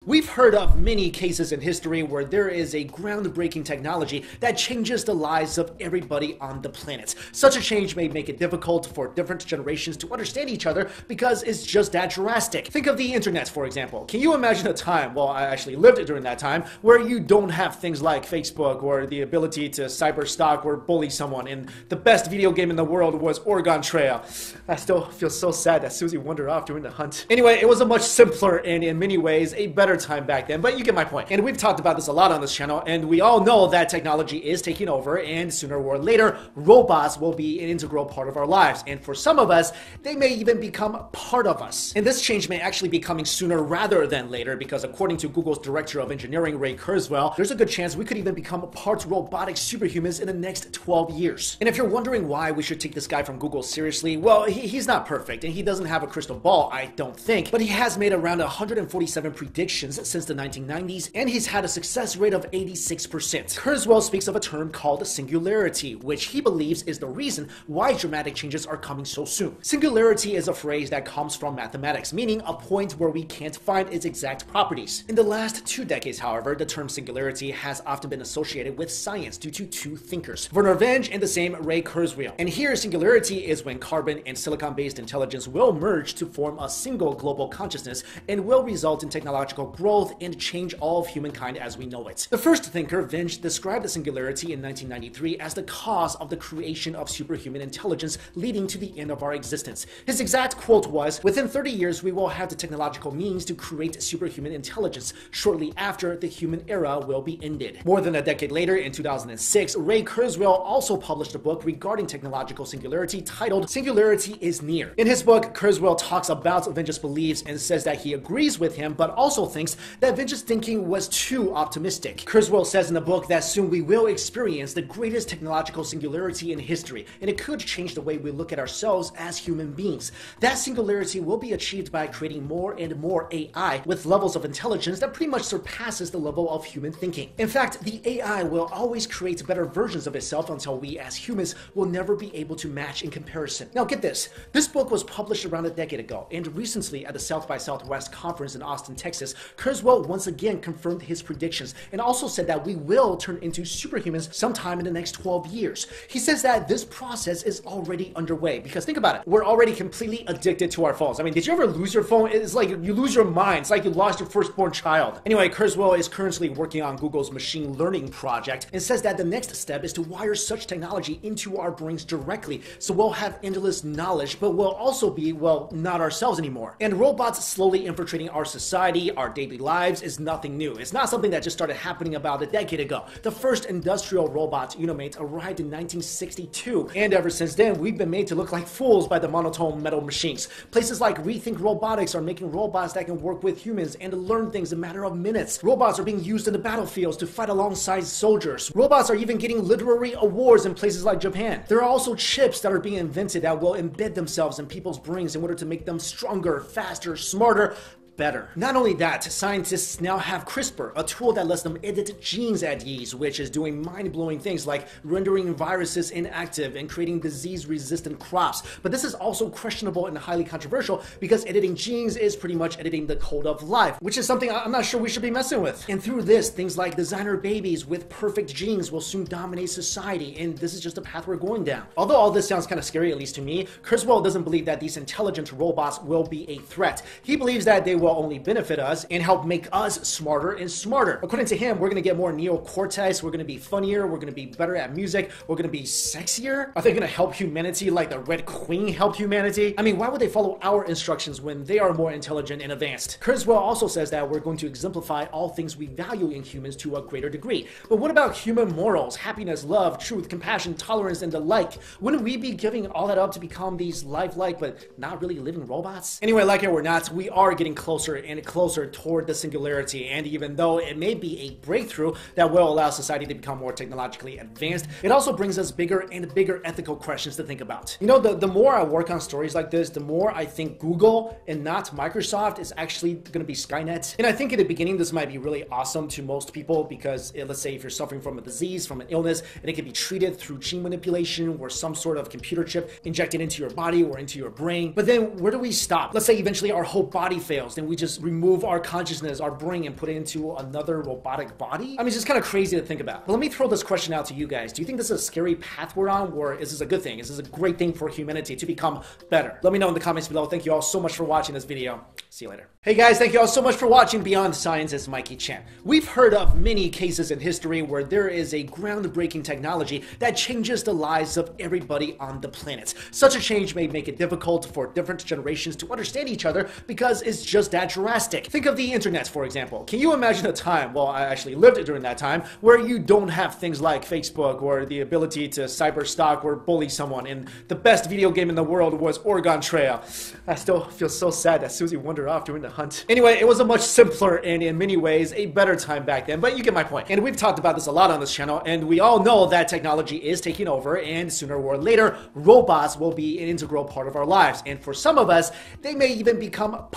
We've heard of many cases in history where there is a groundbreaking technology that changes the lives of everybody on the planet. Such a change may make it difficult for different generations to understand each other because it's just that drastic. Think of the internet, for example. Can you imagine a time, well, I actually lived during that time, where you don't have things like Facebook or the ability to cyber stalk or bully someone, and the best video game in the world was Oregon Trail. I still feel so sad that Susie wandered off during the hunt. Anyway, it was a much simpler and in many ways a better time back then, but you get my point. And we've talked about this a lot on this channel, and we all know that technology is taking over, and sooner or later, robots will be an integral part of our lives. And for some of us, they may even become part of us. And this change may actually be coming sooner rather than later, because according to Google's Director of Engineering, Ray Kurzweil, there's a good chance we could even become parts robotic superhumans in the next 12 years. And if you're wondering why we should take this guy from Google seriously, well, he's not perfect, and he doesn't have a crystal ball, I don't think, but he has made around 147 predictions since the 1990s, and he's had a success rate of 86%. Kurzweil speaks of a term called singularity, which he believes is the reason why dramatic changes are coming so soon. Singularity is a phrase that comes from mathematics, meaning a point where we can't find its exact properties. In the last 2 decades, however, the term singularity has often been associated with science due to two thinkers, Werner Wendt and the same Ray Kurzweil. And here, singularity is when carbon and silicon-based intelligence will merge to form a single global consciousness and will result in technological growth and change all of humankind as we know it. The first thinker, Wendt, described the singularity in 1993 as the cause of the creation of superhuman intelligence leading to the end of our existence. His exact quote was, "Within 30 years, we will have the technological means to create superhuman intelligence. Shortly after, the human era will be ended." More than a decade later, in 2006, Ray Kurzweil also published a book regarding technological singularity titled "Singularity is Near." In his book, Kurzweil talks about Wendt's beliefs and says that he agrees with him, but also thinks that Wendt's thinking was too optimistic. Kurzweil says in the book that soon we will experience the greatest technological singularity in history, and it could change the way we look at ourselves as human beings. That singularity will be achieved by creating more and more AI with levels of intelligence that pretty much surpasses the level of human thinking. In fact, the AI will always create better versions of itself until we as humans will never be able to match in comparison. Now get this, this book was published around a decade ago, and recently at the South by Southwest conference in Austin, Texas, Kurzweil once again confirmed his predictions and also said that we will turn into superhumans sometime in the next 12 years. He says that this process is already underway, because think about it, we're already completely addicted to our phones. I mean, did you ever lose your phone? It's like you lose your mind. It's like you lost your firstborn child. Anyway, Kurzweil is currently working on Google's machine learning project and says that the next step is to wire such technology into our brains directly, so we'll have endless knowledge, but we'll also be, well, not ourselves anymore. And robots slowly infiltrating our society, our daily lives, is nothing new. It's not something that just started happening about a decade ago. The first industrial robot, Unimate, arrived in 1962, and ever since then, we've been made to look like fools by the monotone metal machines. Places like Rethink Robotics are making robots that can work with humans and learn things in a matter of minutes. Robots are being used in the battlefields to fight alongside soldiers. Robots are even getting literary awards in places like Japan. There are also chips that are being invented that will embed themselves in people's brains in order to make them stronger, faster, smarter, better. Not only that, scientists now have CRISPR, a tool that lets them edit genes at ease, which is doing mind-blowing things like rendering viruses inactive and creating disease-resistant crops. But this is also questionable and highly controversial because editing genes is pretty much editing the code of life, which is something I'm not sure we should be messing with. And through this, things like designer babies with perfect genes will soon dominate society, and this is just the path we're going down. Although all this sounds kind of scary, at least to me, Kurzweil doesn't believe that these intelligent robots will be a threat. He believes that they will only benefit us and help make us smarter and smarter. According to him, we're going to get more neocortex, we're going to be funnier, we're going to be better at music, we're going to be sexier. Are they going to help humanity like the Red Queen helped humanity? I mean, why would they follow our instructions when they are more intelligent and advanced? Kurzweil also says that we're going to exemplify all things we value in humans to a greater degree. But what about human morals, happiness, love, truth, compassion, tolerance, and the like? Wouldn't we be giving all that up to become these lifelike but not really living robots? Anyway, like it or not, we are getting closer and closer toward the singularity, and even though it may be a breakthrough that will allow society to become more technologically advanced, it also brings us bigger and bigger ethical questions to think about. You know, the more I work on stories like this, the more I think Google and not Microsoft is actually going to be Skynet. And I think in the beginning this might be really awesome to most people because let's say if you're suffering from a disease, from an illness, and it can be treated through gene manipulation or some sort of computer chip injected into your body or into your brain. But then where do we stop? Let's say eventually our whole body fails. and we just remove our consciousness, our brain, and put it into another robotic body? I mean, it's just kind of crazy to think about. But let me throw this question out to you guys. Do you think this is a scary path we're on, or is this a good thing? Is this a great thing for humanity to become better? Let me know in the comments below. Thank you all so much for watching this video. See you later. Hey guys, thank you all so much for watching Beyond Science. It's Mikey Chan. We've heard of many cases in history where there is a groundbreaking technology that changes the lives of everybody on the planet. Such a change may make it difficult for different generations to understand each other because it's just that drastic. Think of the internet, for example. Can you imagine a time, well, I actually lived during that time, where you don't have things like Facebook or the ability to cyber stalk or bully someone, and the best video game in the world was Oregon Trail. I still feel so sad that Susie wandered off during the hunt. Anyway, it was a much simpler and in many ways a better time back then, but you get my point. And we've talked about this a lot on this channel, and we all know that technology is taking over, and sooner or later, robots will be an integral part of our lives. And for some of us, they may even become